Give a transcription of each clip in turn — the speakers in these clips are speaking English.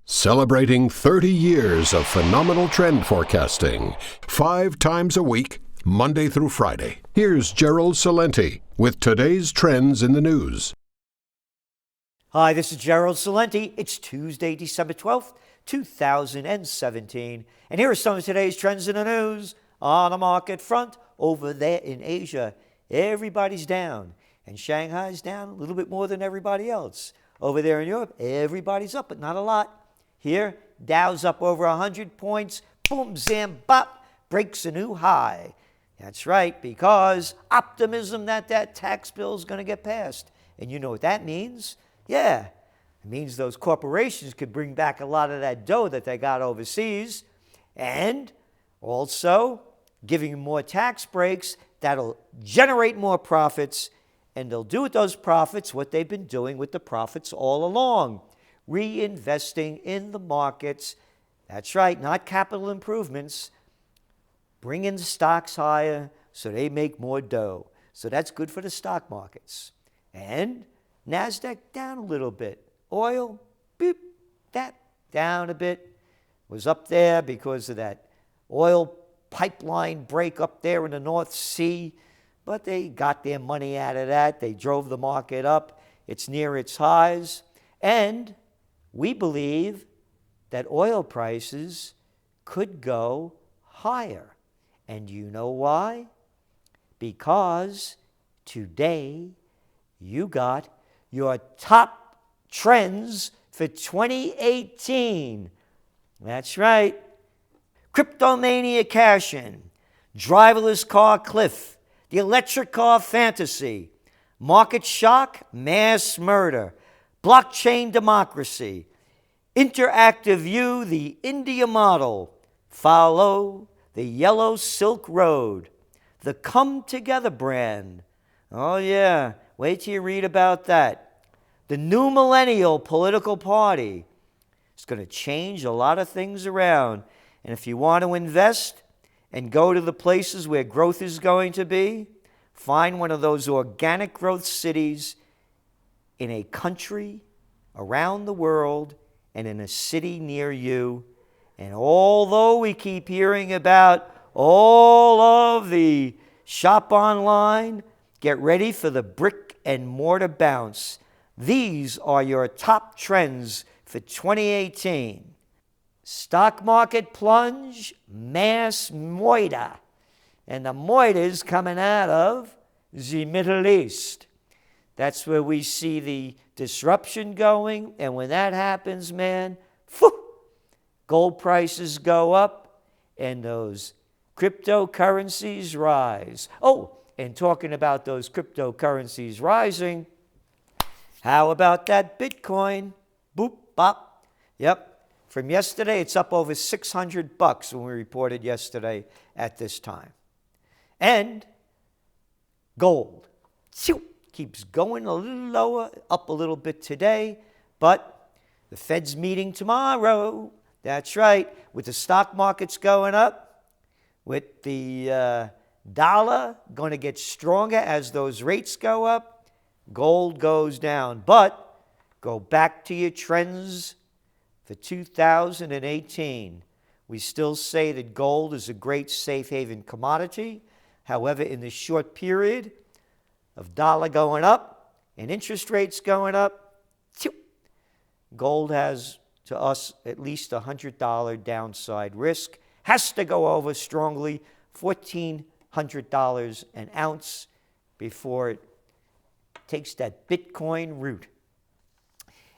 Celebrating 30 years of phenomenal trend forecasting, 5 times a week, Monday through Friday. Here's Gerald Celente with today's trends in the news. Hi, this is Gerald Celente. It's Tuesday, December 12th, 2017. And here are some of today's trends in the news. On the market front, over there in Asia, everybody's down. And Shanghai's down a little bit more than everybody else. Over there in Europe, everybody's up, but not a lot. Here, Dow's up over 100 points. Boom, zam, bop, breaks a new high. That's right, because optimism that tax bill is going to get passed. And you know what that means? Yeah, it means those corporations could bring back a lot of that dough that they got overseas. And also, giving more tax breaks, that'll generate more profits. And they'll do with those profits what they've been doing with the profits all along. Reinvesting in the markets. That's right, not capital improvements. Bringing the stocks higher so they make more dough. So that's good for the stock markets. And NASDAQ down a little bit. Oil, beep, that down a bit. Was up there because of that oil pipeline break up there in the North Sea. But they got their money out of that. They drove the market up. It's near its highs. And we believe that oil prices could go higher. And you know why? Because today you got your top trends for 2018. That's right. Cryptomania cash-in, driverless car cliff, the electric car fantasy, market shock, mass murder, blockchain democracy, interactive view, the India model, follow the yellow silk road, the Come Together brand. Oh yeah, wait till you read about that. The new millennial political party. It's going to change a lot of things around. And if you want to invest and go to the places where growth is going to be, find one of those organic growth cities in a country around the world and in a city near you. And although we keep hearing about all of the shop online, get ready for the brick and mortar bounce. These are your top trends for 2018. Stock market plunge, mass moida. And the moida is coming out of the Middle East. That's where we see the disruption going. And when that happens, man, gold prices go up and those cryptocurrencies rise. Oh, and talking about those cryptocurrencies rising, how about that Bitcoin? Boop, bop. Yep. From yesterday, it's up over $600 when we reported yesterday at this time. And gold keeps going a little lower, up a little bit today, but the Fed's meeting tomorrow. That's right, with the stock markets going up, with the dollar going to get stronger as those rates go up, gold goes down. But go back to your trends for 2018. We still say that gold is a great safe haven commodity. However, in this short period of dollar going up and interest rates going up, gold has, to us, at least $100 downside risk. Has to go over strongly $1,400 an ounce before it takes that Bitcoin route.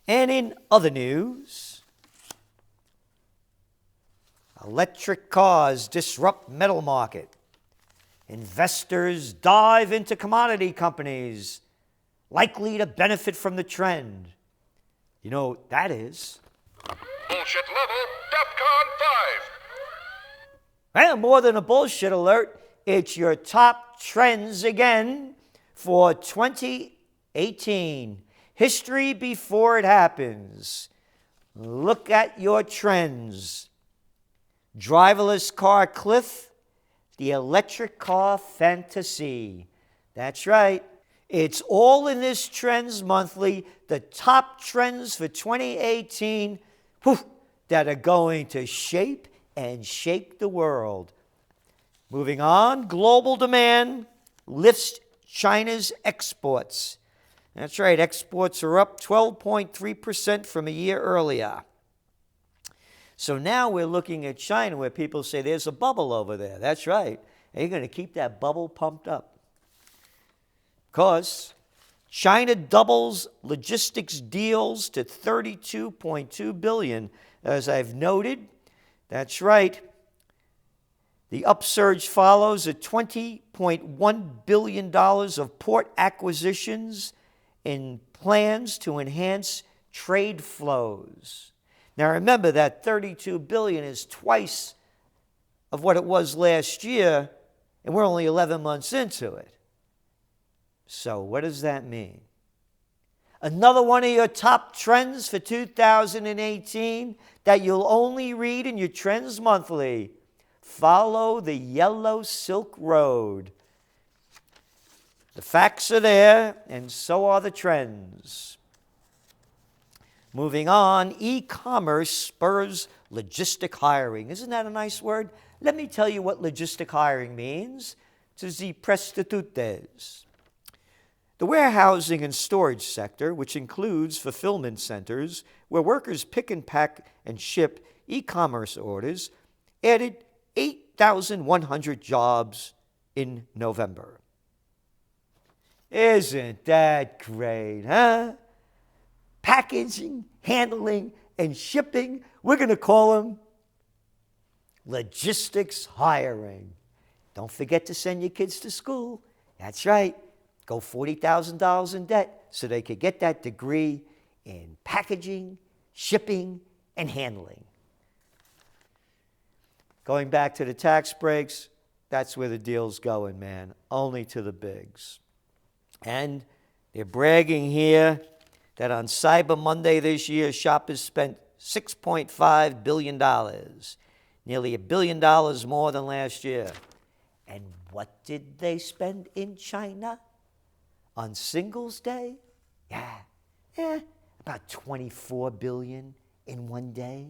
And in other news, electric cars disrupt metal market. Investors dive into commodity companies likely to benefit from the trend. You know what that is? Bullshit level, DEFCON 5. Well, more than a bullshit alert, it's your top trends again for 2018. History before it happens. Look at your trends. Driverless car cliff, the electric car fantasy. That's right. It's all in this Trends Monthly, the top trends for 2018. that are going to shape and shake the world. Moving on, global demand lifts China's exports. That's right, exports are up 12.3% from a year earlier. So now we're looking at China where people say there's a bubble over there. That's right. And you're going to keep that bubble pumped up. Because China doubles logistics deals to $32.2 billion. As I've noted, that's right. The upsurge follows at $20.1 billion of port acquisitions and plans to enhance trade flows. Now remember that $32 billion is twice of what it was last year, and we're only 11 months into it. So what does that mean? Another one of your top trends for 2018 that you'll only read in your Trends Monthly. Follow the yellow Silk Road. The facts are there, and so are the trends. Moving on, e-commerce spurs logistic hiring. Isn't that a nice word? Let me tell you what logistic hiring means to the prostitutes. The warehousing and storage sector, which includes fulfillment centers where workers pick and pack and ship e-commerce orders, added 8,100 jobs in November. Isn't that great, huh? Packaging, handling, and shipping, we're going to call them logistics hiring. Don't forget to send your kids to school. That's right. Go $40,000 in debt so they could get that degree in packaging, shipping, and handling. Going back to the tax breaks, that's where the deal's going, man. Only to the bigs. And they're bragging here that on Cyber Monday this year, shoppers spent $6.5 billion, nearly $1 billion more than last year. And what did they spend in China on Singles Day? About $24 billion in one day.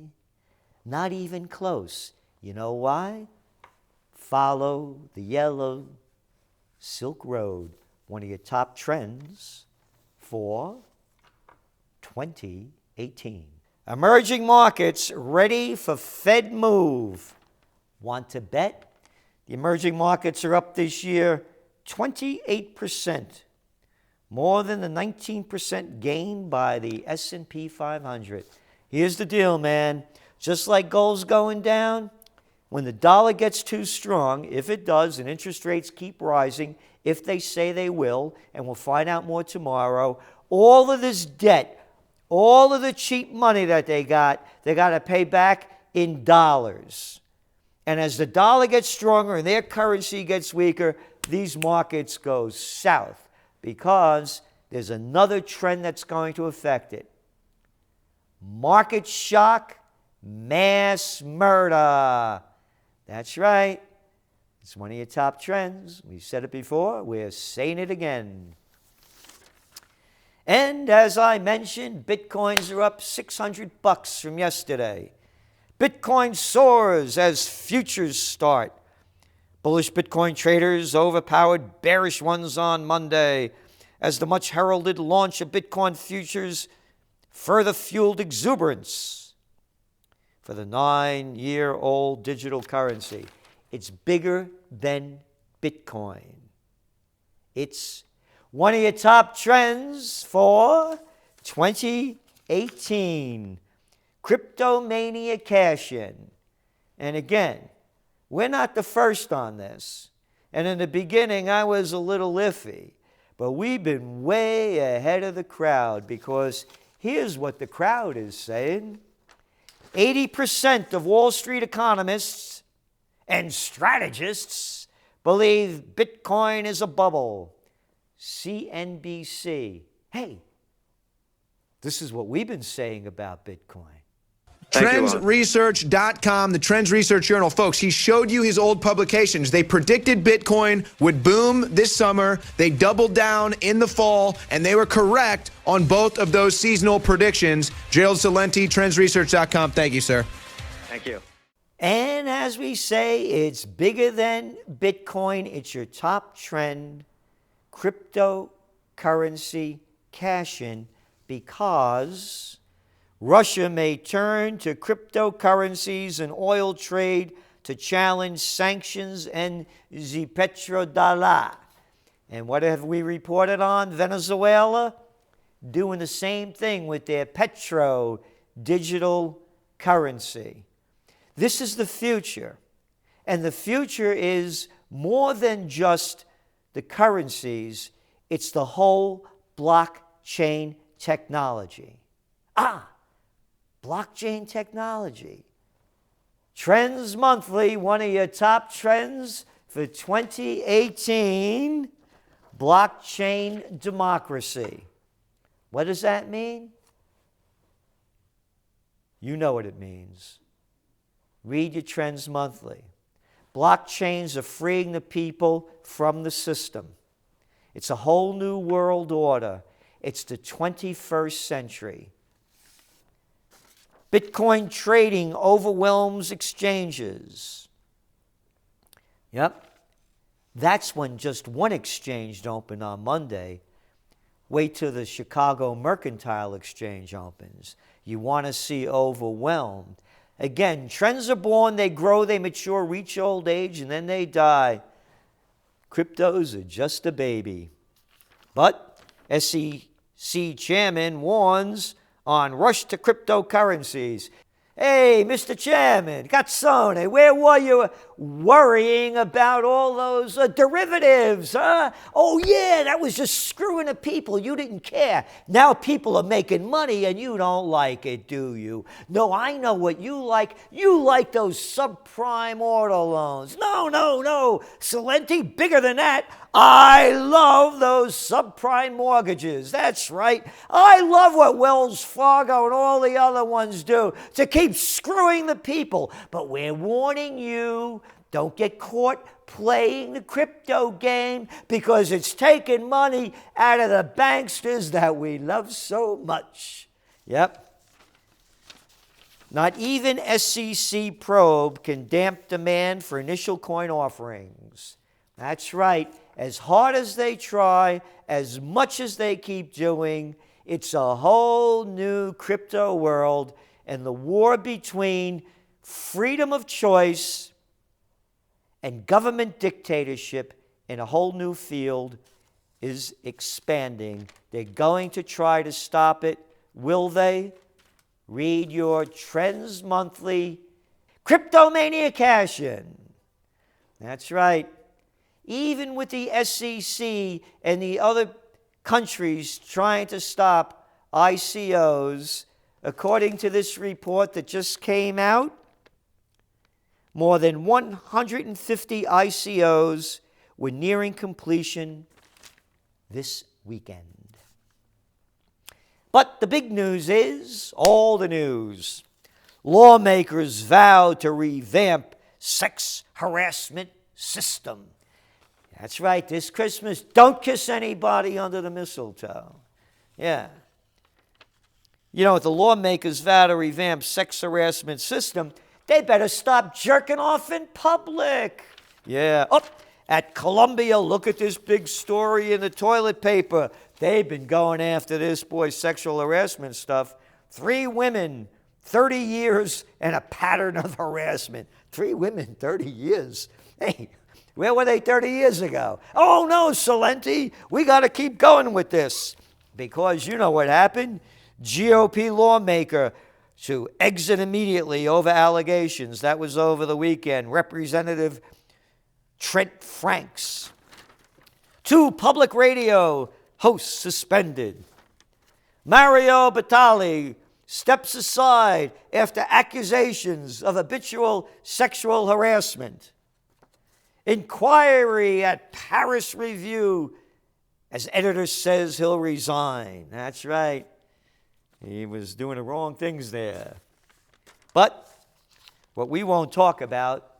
Not even close. You know why? Follow the yellow Silk Road, one of your top trends for 2018. Emerging markets ready for Fed move. Want to bet? The emerging markets are up this year 28%, more than the 19% gain by the S&P 500. Here's the deal, man. Just like gold's going down, when the dollar gets too strong, if it does, and interest rates keep rising, if they say they will, and we'll find out more tomorrow, all of this debt, all of the cheap money that they got to pay back in dollars. And as the dollar gets stronger and their currency gets weaker, these markets go south because there's another trend that's going to affect it. Market shock, mass murder. That's right. It's one of your top trends. We've said it before. We're saying it again. And as I mentioned, Bitcoins are up $600 from yesterday. Bitcoin soars as futures start. Bullish Bitcoin traders overpowered bearish ones on Monday as the much heralded launch of Bitcoin futures further fueled exuberance for the 9-year-old digital currency. It's bigger than Bitcoin. It's one of your top trends for 2018. Cryptomania cash-in. And again, we're not the first on this. And in the beginning, I was a little iffy. But we've been way ahead of the crowd because here's what the crowd is saying. 80% of Wall Street economists and strategists believe Bitcoin is a bubble. CNBC. Hey, this is what we've been saying about Bitcoin. Thank you, Ron. TrendsResearch.com, the Trends Research Journal. Folks, he showed you his old publications. They predicted Bitcoin would boom this summer. They doubled down in the fall, and they were correct on both of those seasonal predictions. Gerald Celente, TrendsResearch.com. Thank you, sir. Thank you. And as we say, it's bigger than Bitcoin. It's your top trend, cryptocurrency cash-in, because Russia may turn to cryptocurrencies and oil trade to challenge sanctions and the petrodollar. And what have we reported on? Venezuela doing the same thing with their petro digital currency. This is the future. And the future is more than just the currencies. It's the whole blockchain technology. Blockchain technology. Trends Monthly, one of your top trends for 2018, blockchain democracy. What does that mean? You know what it means. Read your Trends Monthly. Blockchains are freeing the people from the system. It's a whole new world order. It's the 21st century. Bitcoin trading overwhelms exchanges. Yep. That's when just one exchange opened on Monday. Wait till the Chicago Mercantile Exchange opens. You want to see overwhelmed. Again, trends are born, they grow, they mature, reach old age, and then they die. Cryptos are just a baby. But SEC chairman warns on rush to cryptocurrencies. Hey, Mr. Chairman, Gcelente, where were you worrying about all those derivatives? Huh? Oh, yeah, that was just screwing the people. You didn't care. Now people are making money and you don't like it, do you? No, I know what you like. You like those subprime auto loans. No. Gcelente, bigger than that. I love those subprime mortgages. That's right. I love what Wells Fargo and all the other ones do to keep screwing the people. But we're warning you, don't get caught playing the crypto game, because it's taking money out of the banksters that we love so much. Yep. Not even SEC probe can damp demand for initial coin offerings. That's right. As hard as they try, as much as they keep doing, it's a whole new crypto world, and the war between freedom of choice and government dictatorship in a whole new field is expanding. They're going to try to stop it. Will they? Read your Trends Monthly Cryptomania Cash-In. That's right. Even with the SEC and the other countries trying to stop ICOs, according to this report that just came out, more than 150 ICOs were nearing completion this weekend. But the big news is, all the news, lawmakers vow to revamp sex harassment system. That's right, this Christmas, don't kiss anybody under the mistletoe. Yeah. You know, if the lawmakers vow to revamp sex harassment system, they better stop jerking off in public. Yeah. Oh, at Columbia, look at this big story in the toilet paper. They've been going after this boy's sexual harassment stuff. 3 women, 30 years, and a pattern of harassment. 3 women, 30 years. Hey, where were they 30 years ago? Oh, no, Gcelente, we got to keep going with this. Because you know what happened? GOP lawmaker to exit immediately over allegations. That was over the weekend. Representative Trent Franks. 2 public radio hosts suspended. Mario Batali steps aside after accusations of habitual sexual harassment. Inquiry at Paris Review, as editor says he'll resign. That's right. He was doing the wrong things there. But what we won't talk about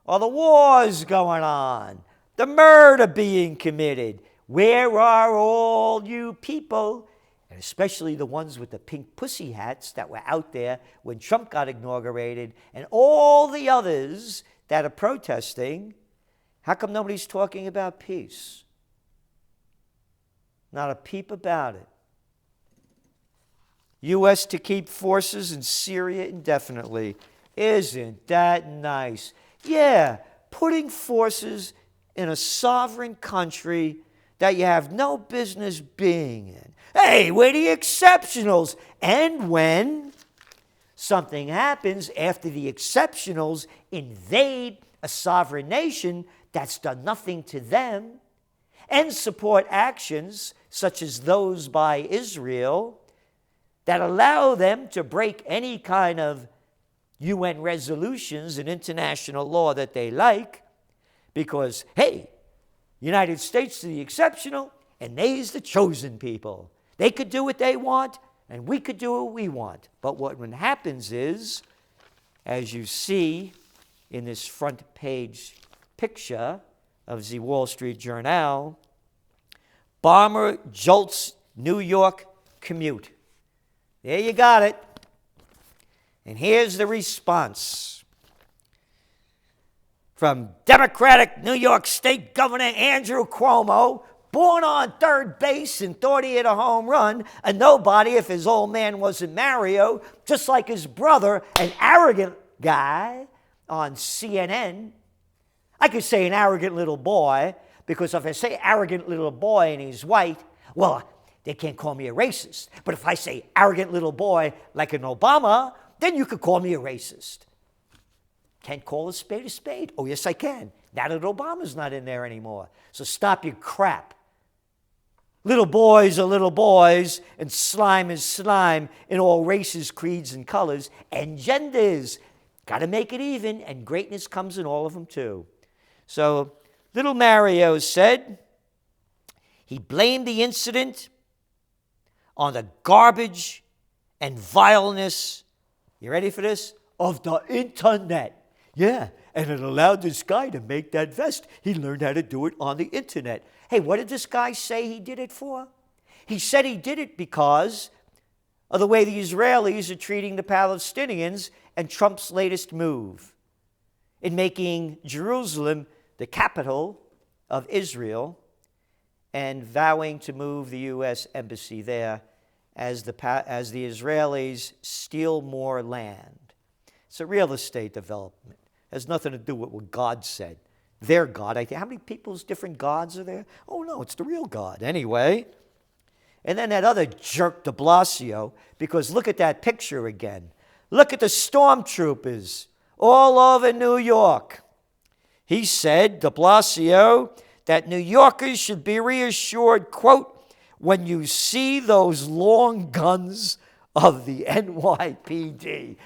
are the wars going on, the murder being committed. Where are all you people, and especially the ones with the pink pussy hats that were out there when Trump got inaugurated, and all the others that are protesting? How come nobody's talking about peace? Not a peep about it. U.S. to keep forces in Syria indefinitely. Isn't that nice? Yeah, putting forces in a sovereign country that you have no business being in. Hey, we're the exceptionals. And when something happens after the exceptionals invade a sovereign nation that's done nothing to them and support actions such as those by Israel that allow them to break any kind of UN resolutions and international law that they like, because, hey, United States is the exceptional and they's the chosen people. They could do what they want and we could do what we want. But what happens is, as you see in this front page picture of the Wall Street Journal, bomber jolts New York commute. There you got it. And here's the response from Democratic New York State Governor Andrew Cuomo, born on third base and thought he hit a home run, a nobody if his old man wasn't Mario, just like his brother, an arrogant guy on CNN. I could say an arrogant little boy, because if I say arrogant little boy and he's white, well, they can't call me a racist. But if I say arrogant little boy like an Obama, then you could call me a racist. Can't call a spade a spade? Oh, yes, I can. Now that Obama's not in there anymore. So stop your crap. Little boys are little boys, and slime is slime in all races, creeds, and colors, and genders. Got to make it even, and greatness comes in all of them too. So little Mario said he blamed the incident on the garbage and vileness, you ready for this, of the internet. Yeah, and it allowed this guy to make that vest. He learned how to do it on the internet. Hey, what did this guy say he did it for? He said he did it because of the way the Israelis are treating the Palestinians and Trump's latest move in making Jerusalem the capital of Israel and vowing to move the U.S. embassy there as the Israelis steal more land. It's a real estate development. It has nothing to do with what God said. Their God. I think, how many people's different gods are there? Oh, no, it's the real God. Anyway. And then that other jerk, de Blasio, because look at that picture again. Look at the stormtroopers all over New York. He said, de Blasio, that New Yorkers should be reassured, quote, when you see those long guns of the NYPD.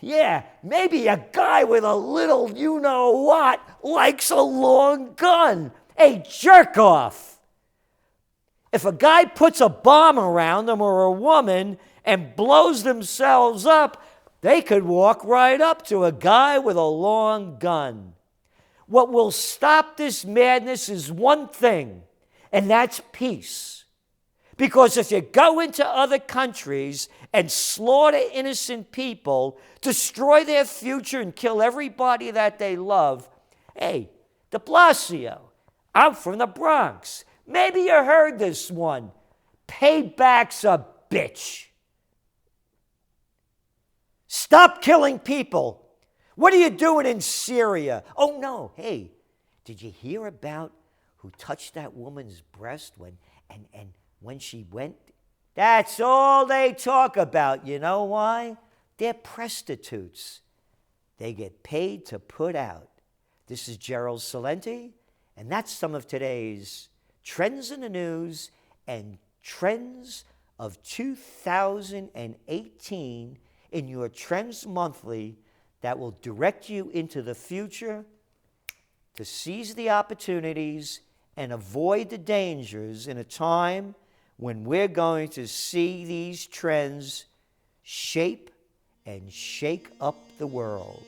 Yeah, maybe a guy with a little you-know-what likes a long gun. Hey, jerk off. If a guy puts a bomb around them or a woman and blows themselves up, they could walk right up to a guy with a long gun. What will stop this madness is one thing, and that's peace. Because if you go into other countries and slaughter innocent people, destroy their future and kill everybody that they love, hey, de Blasio, I'm from the Bronx. Maybe you heard this one. Payback's a bitch. Stop killing people. What are you doing in Syria? Oh, no. Hey, did you hear about who touched that woman's breast when she went? That's all they talk about. You know why? They're prostitutes. They get paid to put out. This is Gerald Celente, and that's some of today's Trends in the News and Trends of 2018 in your Trends Monthly that will direct you into the future to seize the opportunities and avoid the dangers in a time when we're going to see these trends shape and shake up the world.